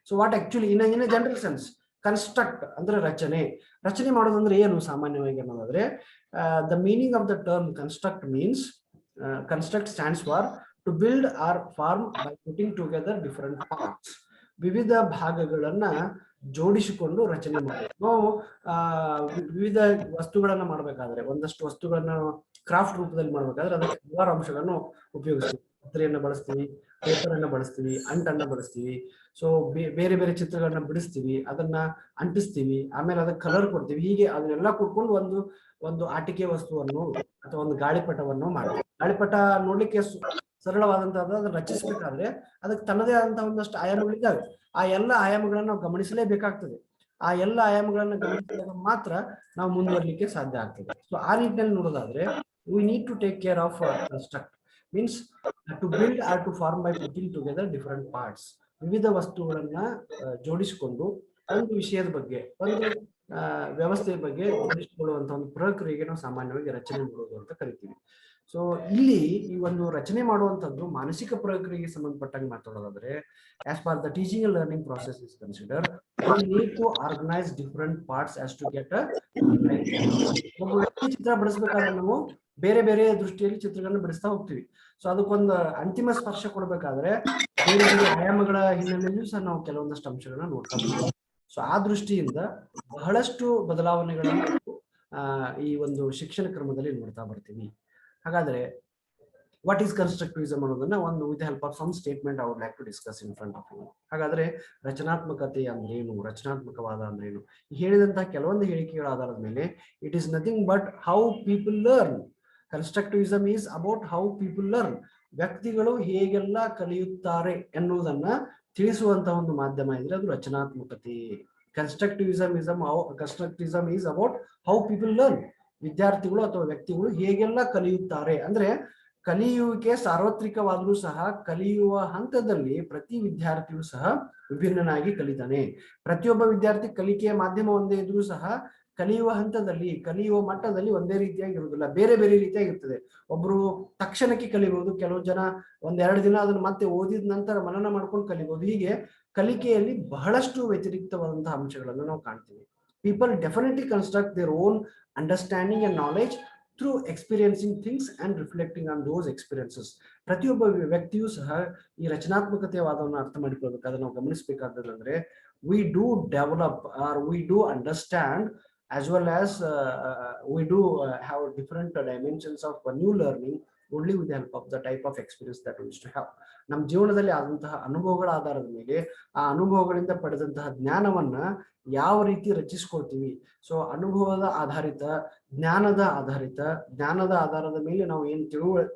So what actually in a general sense construct ಅಂದ್ರೆ ರಚನೆ ಮಾಡೋದಂದ್ರೆ ಏನು ಸಾಮಾನ್ಯವಾಗಿ ಅನ್ನೋದಾದ್ರೆ, the meaning of the term construct means construct stands for to build or form by putting together different parts. ವಿವಿಧ ಭಾಗಗಳನ್ನ ಜೋಡಿಸಿಕೊಂಡು ರಚನೆ ಮಾಡಬೇಕು. ನಾವು ವಿವಿಧ ವಸ್ತುಗಳನ್ನ ಮಾಡಬೇಕಾದ್ರೆ, ಒಂದಷ್ಟು ವಸ್ತುಗಳನ್ನ ಕ್ರಾಫ್ಟ್ ರೂಪದಲ್ಲಿ ಮಾಡ್ಬೇಕಾದ್ರೆ ಅದಕ್ಕೆ ಹಲವಾರು ಅಂಶಗಳನ್ನು ಉಪಯೋಗಿಸ್ತೀವಿ. ಕತ್ತರಿಯನ್ನ ಬಳಸ್ತೀವಿ, ಪೇಪರ್ ಅನ್ನ ಬಳಸ್ತೀವಿ, ಅಂಟನ್ನ ಬಳಸ್ತೀವಿ. ಸೊ ಬೇರೆ ಬೇರೆ ಚಿತ್ರಗಳನ್ನ ಬಿಡಿಸ್ತೀವಿ, ಅದನ್ನ ಅಂಟಿಸ್ತೀವಿ, ಆಮೇಲೆ ಅದಕ್ಕೆ ಕಲರ್ ಕೊಡ್ತೀವಿ. ಹೀಗೆ ಅದನ್ನೆಲ್ಲ ಕೂಡ್ಕೊಂಡು ಒಂದು ಆಟಿಕೆ ವಸ್ತುವನ್ನು ಅಥವಾ ಒಂದು ಗಾಳಿಪಟವನ್ನು ಮಾಡ್ತೀವಿ. ಗಾಳಿಪಟ ನೋಡ್ಲಿಕ್ಕೆ ಸರಳವಾದಂತಹದ್ದು. ಅದನ್ನ ರಚಿಸಬೇಕಾದ್ರೆ ಅದಕ್ಕೆ ತನ್ನದೇ ಆದಂತಹ ಒಂದಷ್ಟು ಆಯಾಮಗಳಿದ್ದಾವೆ. ಆ ಎಲ್ಲ ಆಯಾಮಗಳನ್ನ ನಾವು ಗಮನಿಸಲೇಬೇಕಾಗ್ತದೆ. ಆ ಎಲ್ಲ ಆಯಾಮಗಳನ್ನ ಗಮನಿಸಿದಾಗ ಮಾತ್ರ ನಾವು ಮುಂದುವರಲಿಕ್ಕೆ ಸಾಧ್ಯ ಆಗ್ತದೆ. ಸೊ ಆ ನಿಟ್ಟಿನಲ್ಲಿ ನೋಡೋದಾದ್ರೆ we need to take care of construct means to build or to form by putting together different parts. ವಿವಿಧ ವಸ್ತುಗಳನ್ನ ಜೋಡಿಸಿಕೊಂಡು ಒಂದು ವಿಷಯದ ಬಗ್ಗೆ, ಒಂದು ವ್ಯವಸ್ಥೆಯ ಬಗ್ಗೆ ಜೋಡಿಸಿಕೊಳ್ಳುವಂತಹ ಒಂದು ಪ್ರಕ್ರಿಯೆಗೆ ನಾವು ಸಾಮಾನ್ಯವಾಗಿ ರಚನೆ ಮಾಡೋದು ಅಂತ ಕರಿತೀವಿ. ಸೊ ಇಲ್ಲಿ ಈ ಒಂದು ರಚನೆ ಮಾಡುವಂತದ್ದು ಮಾನಸಿಕ ಪ್ರಕ್ರಿಯೆಗೆ ಸಂಬಂಧಪಟ್ಟಂಗೆ ಮಾತಾಡೋದಾದ್ರೆ, as per the teaching and learning process is considered, we need to organize different parts as to get a ಒಬ್ಬ ವ್ಯಕ್ತಿ ಚಿತ್ರ ಬಿಡಿಸ್ಬೇಕಾದ್ರೆ ನಾವು ಬೇರೆ ಬೇರೆ ದೃಷ್ಟಿಯಲ್ಲಿ ಚಿತ್ರಗಳನ್ನ ಬಿಡಿಸ್ತಾ ಹೋಗ್ತೀವಿ. ಸೊ ಅದಕ್ಕೊಂದು ಅಂತಿಮ ಸ್ಪರ್ಶ ಕೊಡ್ಬೇಕಾದ್ರೆ ಬೇರೆ ಬೇರೆ ಆಯಾಮಗಳ ಹಿನ್ನೆಲೆಯಲ್ಲೂ ಸಹ ನಾವು ಕೆಲವೊಂದಷ್ಟು ಅಂಶಗಳನ್ನ ನೋಡ್ತಾ ಹೋಗ್ತೀವಿ. ಸೊ ಆ ದೃಷ್ಟಿಯಿಂದ ಬಹಳಷ್ಟು ಬದಲಾವಣೆಗಳನ್ನು ಈ ಒಂದು ಶಿಕ್ಷಣ ಕ್ರಮದಲ್ಲಿ ನೋಡ್ತಾ ಬರ್ತೀವಿ. ಹಾಗಾದ್ರೆ ವಾಟ್ ಈಸ್ ಕನ್ಸ್ಟ್ರಕ್ಟಿವಿಸಮ್ ಅನ್ನೋದನ್ನ ಒಂದು with help of some statement I would like to discuss in front of you. ಹಾಗಾದ್ರೆ ರಚನಾತ್ಮಕತೆ ಅಂದ್ರೇನು, ರಚನಾತ್ಮಕವಾದ ಅಂದ್ರೇನು, ಹೇಳಿದಂತಹ ಕೆಲವೊಂದು ಹೇಳಿಕೆಗಳ ಆಧಾರದ ಮೇಲೆ it is nothing but how people learn. Constructivism is about how people learn. ವ್ಯಕ್ತಿಗಳು ಹೇಗೆಲ್ಲ ಕಲಿಯುತ್ತಾರೆ ಎನ್ನುವುದನ್ನ ತಿಳಿಸುವಂತಹ ಒಂದು ಮಾಧ್ಯಮ ಇದ್ರೆ ಅದು ರಚನಾತ್ಮಕತೆ. Constructivism is about how people learn. ವಿದ್ಯಾರ್ಥಿಗಳು ಅಥವಾ ವ್ಯಕ್ತಿಗಳು ಹೇಗೆಲ್ಲ ಕಲಿಯುತ್ತಾರೆ ಅಂದ್ರೆ, ಕಲಿಯುವಿಕೆ ಸಾರ್ವತ್ರಿಕವಾದರೂ ಸಹ ಕಲಿಯುವ ಹಂತದಲ್ಲಿ ಪ್ರತಿ ವಿದ್ಯಾರ್ಥಿಯು ಸಹ ವಿಭಿನ್ನನಾಗಿ ಕಲಿತಾನೆ. ಪ್ರತಿಯೊಬ್ಬ ವಿದ್ಯಾರ್ಥಿ ಕಲಿಕೆಯ ಮಾಧ್ಯಮ ಒಂದೇ ಇದ್ರೂ ಸಹ ಕಲಿಯುವ ಹಂತದಲ್ಲಿ, ಕಲಿಯುವ ಮಟ್ಟದಲ್ಲಿ ಒಂದೇ ರೀತಿಯಾಗಿ ಇರುವುದಿಲ್ಲ, ಬೇರೆ ಬೇರೆ ರೀತಿಯಾಗಿರ್ತದೆ. ಒಬ್ರು ತಕ್ಷಣಕ್ಕೆ ಕಲಿಬಹುದು, ಕೆಲವು ಜನ ಒಂದೆರಡು ದಿನ ಅದನ್ನ ಮತ್ತೆ ಓದಿದ ನಂತರ ಮನನ ಮಾಡ್ಕೊಂಡು ಕಲಿಬಹುದು. ಹೀಗೆ ಕಲಿಕೆಯಲ್ಲಿ ಬಹಳಷ್ಟು ವ್ಯತಿರಿಕ್ತವಾದಂತಹ ಅಂಶಗಳನ್ನು ನಾವು ಕಾಣ್ತೀವಿ. People definitely construct their own understanding and knowledge through experiencing things and reflecting on those experiences. ಪ್ರತಿಯೊಬ್ಬ ವ್ಯಕ್ತಿಯೂ ಸಹ ಈ ರಚನಾತ್ಮಕತೆಯ ವಾದವನ್ನು ಅರ್ಥ ಮಾಡಿಕೊಳ್ಬೇಕಾದ್ರೆ ನಾವು ಗಮನಿಸಬೇಕಾದ್ರೆ, we do develop or we do understand as well as we do have different dimensions of new learning only with the help of the type of experience that we used to have. ನಮ್ಮ ಜೀವನದಲ್ಲಿ ಆದಂತಹ ಅನುಭವಗಳ ಆಧಾರದ ಮೇಲೆ ಆ ಅನುಭವಗಳಿಂದ ಪಡೆದಂತಹ ಜ್ಞಾನವನ್ನ ಯಾವ ರೀತಿ ರಚಿಸ್ಕೊಳ್ತೀವಿ. ಸೊ ಅನುಭವದ ಆಧಾರಿತ, ಜ್ಞಾನದ ಆಧಾರದ ಮೇಲೆ ನಾವು ಏನ್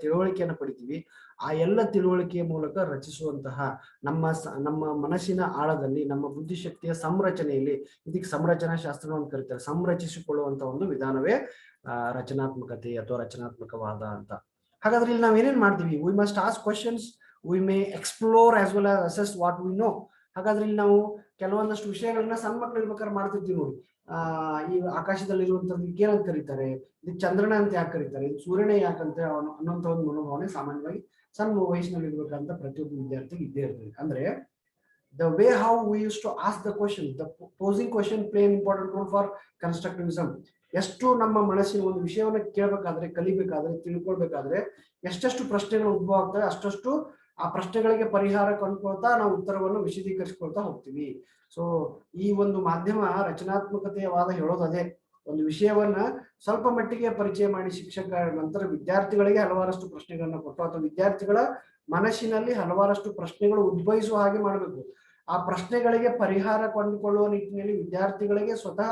ತಿಳುವಳಿಕೆಯನ್ನು ಪಡಿತೀವಿ, ಆ ಎಲ್ಲ ತಿಳುವಳಿಕೆಯ ಮೂಲಕ ರಚಿಸುವಂತಹ ನಮ್ಮ ಮನಸ್ಸಿನ ಆಳದಲ್ಲಿ, ನಮ್ಮ ಬುದ್ಧಿಶಕ್ತಿಯ ಸಂರಚನೆಯಲ್ಲಿ, ಇದಕ್ಕೆ ಸಂರಚನಾ ಶಾಸ್ತ್ರ ಅಂತ ಕರೀತಾರೆ, ಸಂರಚಿಸಿಕೊಳ್ಳುವಂತಹ ಒಂದು ವಿಧಾನವೇ ರಚನಾತ್ಮಕತೆ ಅಥವಾ ರಚನಾತ್ಮಕವಾದ ಅಂತ. ಹಾಗಾದ್ರೆ ಇಲ್ಲಿ ನಾವ್ ಏನೇನ್ ಮಾಡ್ತೀವಿ? We must ask questions, we may explore as well as assess what we know. ಹಾಗಾದ್ರೆ ಇಲ್ಲಿ ನಾವು ಕೆಲವೊಂದಷ್ಟು ವಿಷಯಗಳನ್ನ ಸಣ್ಣ ಮಕ್ಳು ಇರ್ಬೇಕಾದ್ರೆ ಮಾಡ್ತಿರ್ತೀವಿ ನೋಡಿ. ಈ ಆಕಾಶದಲ್ಲಿರುವಂತದ್ದು ಏನಂತ ಕರೀತಾರೆ, ಇದಕ್ಕೆ ಚಂದ್ರನ ಅಂತ ಯಾಕೆ ಕರೀತಾರೆ, ಇದು ಸೂರ್ಯನ ಯಾಕಂತ ಅನ್ನೋಂಥ ಒಂದು ಮನೋಭಾವನೆ ಸಾಮಾನ್ಯವಾಗಿ ಸಣ್ಣ ವಯಸ್ಸಿನಲ್ಲಿ ಇರ್ಬೇಕಂತ ಪ್ರತಿಯೊಬ್ಬ ವಿದ್ಯಾರ್ಥಿಗೆ ಇದ್ದೇ ಇರ್ತದೆ. ಅಂದ್ರೆ the way how we used to ask the question, the posing question play an important role for constructivism. ಎಷ್ಟು ನಮ್ಮ ಮನಸ್ಸಿನ ಒಂದು ವಿಷಯವನ್ನ ಕೇಳಬೇಕಾದ್ರೆ, ಕಲಿಬೇಕಾದ್ರೆ, ತಿಳ್ಕೊಳ್ಬೇಕಾದ್ರೆ ಎಷ್ಟೆಷ್ಟು ಪ್ರಶ್ನೆಗಳು ಉದ್ಭವ ಆಗ್ತವೆ, ಅಷ್ಟಷ್ಟು ಆ ಪ್ರಶ್ನೆಗಳಿಗೆ ಪರಿಹಾರ ಕಂಡುಕೊಳ್ತಾ ನಾವು ಉತ್ತರವನ್ನು ವಿಶದೀಕರಿಸಿಕೊಳ್ತಾ ಹೋಗ್ತೀವಿ. ಸೊ ಈ ಒಂದು ಮಾಧ್ಯಮ ರಚನಾತ್ಮಕತೆಯ ವಾದ ಹೇಳೋದದೇ. ಒಂದು ವಿಷಯವನ್ನ ಸ್ವಲ್ಪ ಮಟ್ಟಿಗೆ ಪರಿಚಯ ಮಾಡಿ ಶಿಕ್ಷಕ ನಂತರ ವಿದ್ಯಾರ್ಥಿಗಳಿಗೆ ಹಲವಾರಷ್ಟು ಪ್ರಶ್ನೆಗಳನ್ನ ಕೊಟ್ಟು ಅಥವಾ ವಿದ್ಯಾರ್ಥಿಗಳ ಮನಸ್ಸಿನಲ್ಲಿ ಹಲವಾರಷ್ಟು ಪ್ರಶ್ನೆಗಳು ಉದ್ಭವಿಸುವ ಹಾಗೆ ಮಾಡಬೇಕು. ಆ ಪ್ರಶ್ನೆಗಳಿಗೆ ಪರಿಹಾರ ಕಂಡುಕೊಳ್ಳುವ ನಿಟ್ಟಿನಲ್ಲಿ ವಿದ್ಯಾರ್ಥಿಗಳಿಗೆ ಸ್ವತಃ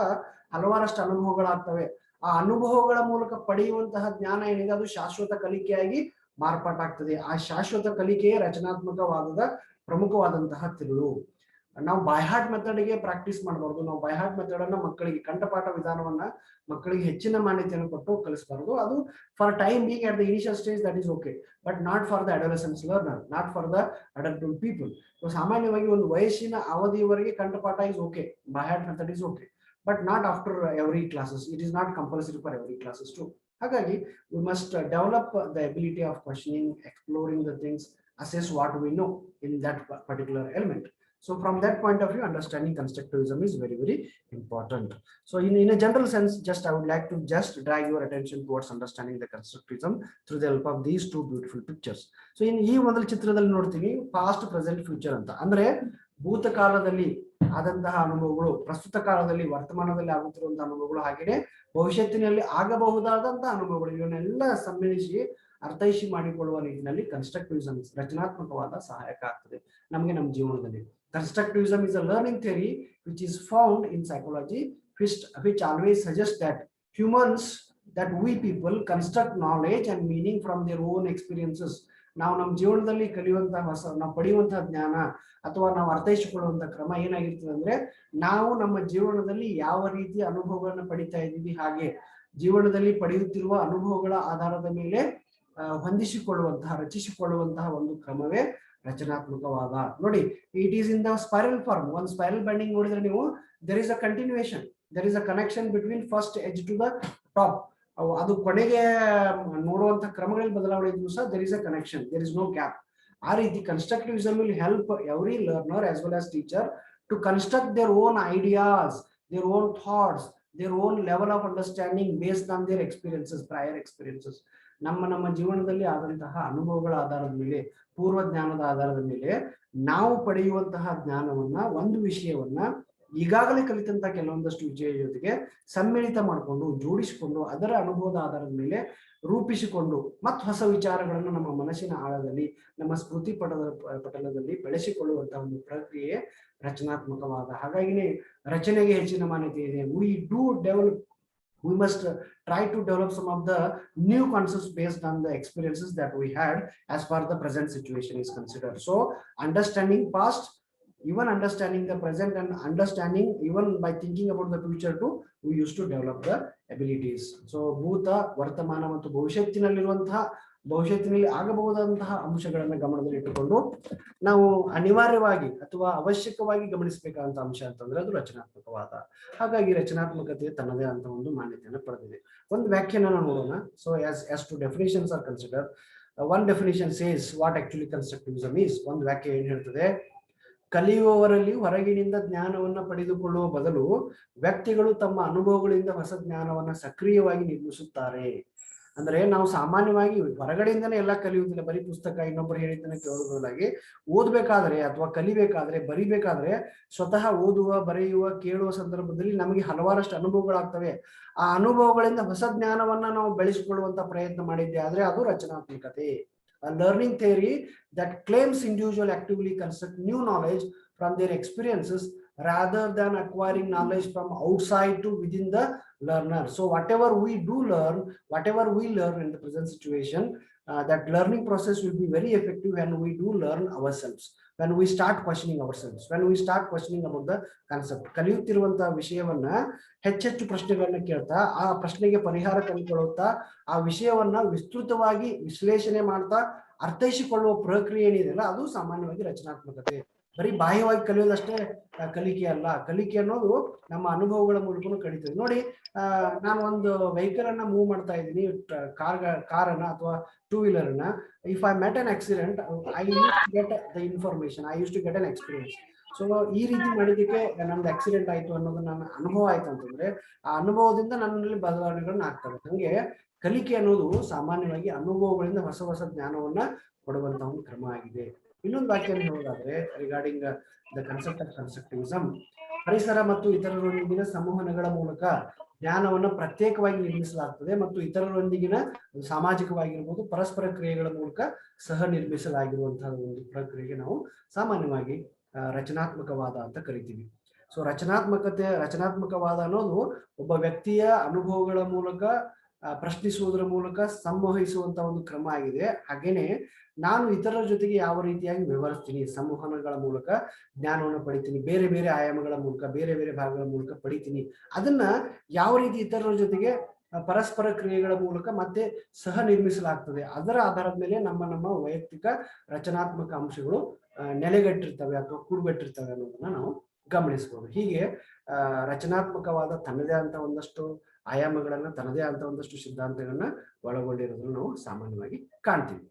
ಹಲವಾರಷ್ಟು ಅನುಭವಗಳಾಗ್ತವೆ. ಆ ಅನುಭವಗಳ ಮೂಲಕ ಪಡೆಯುವಂತಹ ಜ್ಞಾನ ಏನಿದೆ ಅದು ಶಾಶ್ವತ ಕಲಿಕೆಯಾಗಿ ಮಾರ್ಪಾಟಾಗ್ತದೆ. ಆ ಶಾಶ್ವತ ಕಲಿಕೆಯೇ ರಚನಾತ್ಮಕವಾದದ ಪ್ರಮುಖವಾದಂತಹ ತಿರುಳು. ನಾವು ಬೈಹಾರ್ಟ್ ಮೆಥಡ್ಗೆ ಪ್ರಾಕ್ಟೀಸ್ ಮಾಡಬಾರ್ದು. ನಾವು ಬೈಹಾರ್ಟ್ ಮೆಥಡ್ ಅನ್ನ ಮಕ್ಕಳಿಗೆ, ಕಂಠಪಾಠ ವಿಧಾನವನ್ನ ಮಕ್ಕಳಿಗೆ ಹೆಚ್ಚಿನ ಮಾನ್ಯತೆಯನ್ನು ಕೊಟ್ಟು ಕಲಿಸಬಾರ್ದು. ಅದು for time being at the initial stage that is okay, but not for the adolescence learner, not for the adult people. So ಸಾಮಾನ್ಯವಾಗಿ ಒಂದು ವಯಸ್ಸಿನ ಅವಧಿಯವರೆಗೆ ಕಂಠಪಾಠ is okay, by heart method is okay, but not after every classes. It is not compulsory for every classes to. ಹಾಗಾಗಿ we must develop the ability of questioning, exploring the things, assess what we know in that particular element. So from that point of view, understanding constructivism is very, very important. So in a general sense, just I would like to just drag your attention towards understanding the constructivism through the help of these two beautiful pictures. So in ಈ ಒಂದು ಚಿತ್ರದಲ್ಲಿ ನೋಡ್ತೀವಿ past present future ಅಂತ. ಅಂದ್ರೆ ಭೂತಕಾಲದಲ್ಲಿ ಆದಂತಹ ಅನುಭವಗಳು, ಪ್ರಸ್ತುತ ಕಾಲದಲ್ಲಿ ವರ್ತಮಾನದಲ್ಲಿ ಆಗುತ್ತಿರುವಂತಹ ಅನುಭವಗಳು, ಹಾಗೆಯೇ ಭವಿಷ್ಯತ್ತಿನಲ್ಲಿ ಆಗಬಹುದಾದಂತಹ ಅನುಭವಗಳು, ಇವನ್ನೆಲ್ಲ ಸಮ್ಮಿಳಿಸಿ ಅರ್ಥೈಸಿ ಮಾಡಿಕೊಳ್ಳುವ ನಿಟ್ಟಿನಲ್ಲಿ ಕನ್ಸ್ಟ್ರಕ್ಟಿವಿಸಮ್ ರಚನಾತ್ಮಕವಾದ ಸಹಾಯಕ ಆಗ್ತದೆ ನಮಗೆ ನಮ್ಮ ಜೀವನದಲ್ಲಿ. Constructivism is a learning theory which is found in psychology, which always suggests that humans, that we people construct knowledge and meaning from their own experiences. ನಾವು ನಮ್ಮ ಜೀವನದಲ್ಲಿ ಕಲಿಯುವಂತಹ ನಾವು ಪಡೆಯುವಂತಹ ಜ್ಞಾನ ಅಥವಾ ನಾವು ಅರ್ಥೈಸಿಕೊಳ್ಳುವಂತಹ ಕ್ರಮ ಏನಾಗಿರ್ತದೆ ಅಂದ್ರೆ, ನಾವು ನಮ್ಮ ಜೀವನದಲ್ಲಿ ಯಾವ ರೀತಿಯ ಅನುಭವಗಳನ್ನು ಪಡಿತಾ ಇದ್ದೀವಿ, ಹಾಗೆ ಜೀವನದಲ್ಲಿ ಪಡೆಯುತ್ತಿರುವ ಅನುಭವಗಳ ಆಧಾರದ ಮೇಲೆ ಹೊಂದಿಸಿಕೊಳ್ಳುವಂತಹ, ರಚಿಸಿಕೊಳ್ಳುವಂತಹ ಒಂದು ಕ್ರಮವೇ ರಚನಾತ್ಮಕವಾದ. ನೋಡಿ, it is in the spiral form. ಒಂದು ಸ್ಪೈರಲ್ ಬೈಂಡಿಂಗ್ ನೋಡಿದ್ರೆ ನೀವು, there is a continuation, there is a connection between first edge to the top. ಅದು ಕೊನೆಗೆ ನೋಡುವಂತಹ ಕ್ರಮಗಳಲ್ಲಿ ಬದಲಾವಣೆ ಇದ್ರೂ ಸಹ there is a connection, there is no gap. ಆ ರೀತಿ constructivism will help every learner as well as teacher to construct their own ideas, their own thoughts, their own level of understanding based on there experiences, prior experiences. ನಮ್ಮ ಜೀವನದಲ್ಲಿ ಆದಂತಹ ಅನುಭವಗಳ ಆಧಾರದ ಮೇಲೆ, ಪೂರ್ವ ಜ್ಞಾನದ ಆಧಾರದ ಮೇಲೆ ನಾವು ಪಡೆಯುವಂತಹ ಜ್ಞಾನವನ್ನ, ಒಂದು ವಿಷಯವನ್ನ ಈಗಾಗಲೇ ಕಲಿತಂತಹ ಕೆಲವೊಂದಷ್ಟು ವಿಷಯ ಜೊತೆಗೆ ಸಮ್ಮಿಳಿತ ಮಾಡಿಕೊಂಡು, ಜೋಡಿಸಿಕೊಂಡು, ಅದರ ಅನುಭವದ ಆಧಾರದ ಮೇಲೆ ರೂಪಿಸಿಕೊಂಡು ಮತ್ತು ಹೊಸ ವಿಚಾರಗಳನ್ನು ನಮ್ಮ ಮನಸ್ಸಿನ ಆಳದಲ್ಲಿ, ನಮ್ಮ ಸ್ಮೃತಿ ಪಟಲದಲ್ಲಿ ಬೆಳೆಸಿಕೊಳ್ಳುವಂತಹ ಒಂದು ಪ್ರಕ್ರಿಯೆ ರಚನಾತ್ಮಕವಾದ. ಹಾಗಾಗಿನೇ ರಚನೆಗೆ ಹೆಚ್ಚಿನ ಮಾನ್ಯತೆ ಇದೆ. We must try to develop some of the new concepts based on the experiences that we had as far as the present situation is considered. So understanding past, even understanding the present, and understanding even by thinking about the future too, we used to develop the abilities. So ಭೂತ, ವರ್ತಮಾನ ಮತ್ತು ಭವಿಷ್ಯತ್ತಿನಲ್ಲಿ ಆಗಬಹುದಾದಂತಹ ಅಂಶಗಳನ್ನು ಗಮನದಲ್ಲಿ ಇಟ್ಟುಕೊಂಡು ನಾವು ಅನಿವಾರ್ಯವಾಗಿ ಅಥವಾ ಅವಶ್ಯಕವಾಗಿ ಗಮನಿಸಬೇಕಾದಂತ ಅಂಶ ಅಂತಂದ್ರೆ ಅದು ರಚನಾತ್ಮಕವಾದ. ಹಾಗಾಗಿ ರಚನಾತ್ಮಕತೆ ತನ್ನದೇ ಅಂತ ಒಂದು ಮಾನ್ಯತೆಯನ್ನು ಪಡೆದಿದೆ. ಒಂದು ವ್ಯಾಖ್ಯಾನ ನೋಡೋಣ. So as to definitions are considered, one definition says what actually constructivism is. ಒಂದು ವ್ಯಾಖ್ಯೆ ಏನ್ ಹೇಳ್ತದೆ, ಕಲಿಯುವವರಲ್ಲಿ ಹೊರಗಿನಿಂದ ಜ್ಞಾನವನ್ನ ಪಡೆದುಕೊಳ್ಳುವ ಬದಲು ವ್ಯಕ್ತಿಗಳು ತಮ್ಮ ಅನುಭವಗಳಿಂದ ಹೊಸ ಜ್ಞಾನವನ್ನ ಸಕ್ರಿಯವಾಗಿ ನಿರ್ಮಿಸುತ್ತಾರೆ. ಅಂದ್ರೆ ನಾವು ಸಾಮಾನ್ಯವಾಗಿ ಹೊರಗಡೆಯಿಂದನೇ ಎಲ್ಲ ಕಲಿಯುವುದಿಲ್ಲ. ಬರೀ ಪುಸ್ತಕ, ಇನ್ನೊಬ್ಬರು ಹೇಳಿದ್ದನ್ನ ಕೇಳೋದ್ರೊಳಗೆ ಓದ್ಬೇಕಾದ್ರೆ ಅಥವಾ ಕಲಿಬೇಕಾದ್ರೆ, ಬರಿಬೇಕಾದ್ರೆ ಸ್ವತಃ ಓದುವ, ಬರೆಯುವ, ಕೇಳುವ ಸಂದರ್ಭದಲ್ಲಿ ನಮಗೆ ಹಲವಾರಷ್ಟು ಅನುಭವಗಳಾಗ್ತವೆ. ಆ ಅನುಭವಗಳಿಂದ ಹೊಸ ಜ್ಞಾನವನ್ನ ನಾವು ಬೆಳೆಸಿಕೊಳ್ಳುವಂತ ಪ್ರಯತ್ನ ಮಾಡಿದ್ದೆ ಆದ್ರೆ ಅದು ರಚನಾತ್ಮಕತೆ. A learning theory that claims individual actively construct new knowledge from their experiences rather than acquiring knowledge from outside to within the learner. So whatever we learn in the present situation, that learning process will be very effective when we do learn ourselves, when we start questioning ourselves, when we start questioning about the concept. ಕಲಿಯುತ್ತಿರುವಂತಹ ವಿಷಯವನ್ನ ಹೆಚ್ಚೆಚ್ಚು ಪ್ರಶ್ನೆಗಳನ್ನ ಕೇಳ್ತಾ, ಆ ಪ್ರಶ್ನೆಗೆ ಪರಿಹಾರ ಕಂಡುಕೊಳ್ಳುತ್ತಾ, ಆ ವಿಷಯವನ್ನ ವಿಸ್ತೃತವಾಗಿ ವಿಶ್ಲೇಷಣೆ ಮಾಡ್ತಾ ಅರ್ಥೈಸಿಕೊಳ್ಳುವ ಪ್ರಕ್ರಿಯೆ ಏನಿದೆಯಲ್ಲ ಅದು ಸಾಮಾನ್ಯವಾಗಿ ರಚನಾತ್ಮಕತೆ. ಬರೀ ಬಾಹ್ಯವಾಗಿ ಕಲಿಯೋದಷ್ಟೇ ಕಲಿಕೆ ಅಲ್ಲ. ಕಲಿಕೆ ಅನ್ನೋದು ನಮ್ಮ ಅನುಭವಗಳ ಮೂಲಕನೂ ಕಲಿತೇವೆ. ನೋಡಿ, ನಾನು ಒಂದು ವೆಹಿಕಲ್ ಅನ್ನ ಮೂವ್ ಮಾಡ್ತಾ ಇದ್ದೀನಿ, ಕಾರನ್ನ ಅಥವಾ ಟೂ ವೀಲರ್ ಅನ್ನ. If I met an accident, I use to get the information, I use to get an experience. So ಈ ರೀತಿ ಮಾಡಿದ್ದಕ್ಕೆ ನಮ್ದು ಆಕ್ಸಿಡೆಂಟ್ ಆಯ್ತು ಅನ್ನೋದು ನನ್ನ ಅನುಭವ ಆಯ್ತು ಅಂತಂದ್ರೆ, ಆ ಅನುಭವದಿಂದ ನನ್ನಲ್ಲಿ ಬದಲಾವಣೆಗಳನ್ನ ಆಗ್ತವೆ. ಹಂಗೆ ಕಲಿಕೆ ಅನ್ನೋದು ಸಾಮಾನ್ಯವಾಗಿ ಅನುಭವಗಳಿಂದ ಹೊಸ ಹೊಸ ಜ್ಞಾನವನ್ನ ಕೊಡುವಂತಹ ಒಂದು ಕ್ರಮ ಆಗಿದೆ. ಇನ್ನೊಂದು ವಾಕ್ಯ ಹೇಳೋದಾದ್ರೆ regarding the concept of constructivism, ಪರಿಸರ ಮತ್ತು ಇತರರೊಂದಿಗಿನ ಸಂವಹನಗಳ ಮೂಲಕ ಜ್ಞಾನವನ್ನು ಪ್ರತ್ಯೇಕವಾಗಿ ನಿರ್ಮಿಸಲಾಗ್ತದೆ ಮತ್ತು ಇತರರೊಂದಿಗಿನ ಸಾಮಾಜಿಕವಾಗಿರ್ಬೋದು ಪರಸ್ಪರ ಕ್ರಿಯೆಗಳ ಮೂಲಕ ಸಹ ನಿರ್ಮಿಸಲಾಗಿರುವಂತಹ ಒಂದು ಪ್ರಕ್ರಿಯೆಗೆ ನಾವು ಸಾಮಾನ್ಯವಾಗಿ ರಚನಾತ್ಮಕವಾದ ಅಂತ ಕರಿತೀವಿ. ಸೊ ರಚನಾತ್ಮಕವಾದ ಅನ್ನೋದು ಒಬ್ಬ ವ್ಯಕ್ತಿಯ ಅನುಭವಗಳ ಮೂಲಕ ಪ್ರಶ್ನಿಸುವುದರ ಮೂಲಕ ಸಂವಹಿಸುವಂತ ಒಂದು ಕ್ರಮ ಆಗಿದೆ. ಹಾಗೇನೆ ನಾನು ಇತರರ ಜೊತೆಗೆ ಯಾವ ರೀತಿಯಾಗಿ ವ್ಯವಹರಿಸ್ತೀನಿ, ಸಂವಹನಗಳ ಮೂಲಕ ಜ್ಞಾನವನ್ನು ಪಡಿತೀನಿ, ಬೇರೆ ಬೇರೆ ಆಯಾಮಗಳ ಮೂಲಕ, ಬೇರೆ ಬೇರೆ ಭಾಗಗಳ ಮೂಲಕ ಪಡಿತೀನಿ, ಅದನ್ನ ಯಾವ ರೀತಿ ಇತರರ ಜೊತೆಗೆ ಪರಸ್ಪರ ಕ್ರಿಯೆಗಳ ಮೂಲಕ ಮತ್ತೆ ಸಹ ನಿರ್ಮಿಸಲಾಗ್ತದೆ. ಅದರ ಆಧಾರದ ಮೇಲೆ ನಮ್ಮ ವೈಯಕ್ತಿಕ ರಚನಾತ್ಮಕ ಅಂಶಗಳು ನೆಲೆಗಟ್ಟಿರ್ತವೆ ಅಥವಾ ಕೂಡುಗಟ್ಟಿರ್ತವೆ ಅನ್ನೋದನ್ನ ನಾವು ಗಮನಿಸಬಹುದು. ಹೀಗೆ ರಚನಾತ್ಮಕವಾದ ತನ್ನದೇ ಅಂತ ಒಂದಷ್ಟು ಆಯಾಮಗಳನ್ನ, ತನ್ನದೇ ಅಂತ ಒಂದಷ್ಟು ಸಿದ್ಧಾಂತಗಳನ್ನ ಒಳಗೊಂಡಿರೋದನ್ನ ನಾವು ಸಾಮಾನ್ಯವಾಗಿ ಕಾಣ್ತೀವಿ.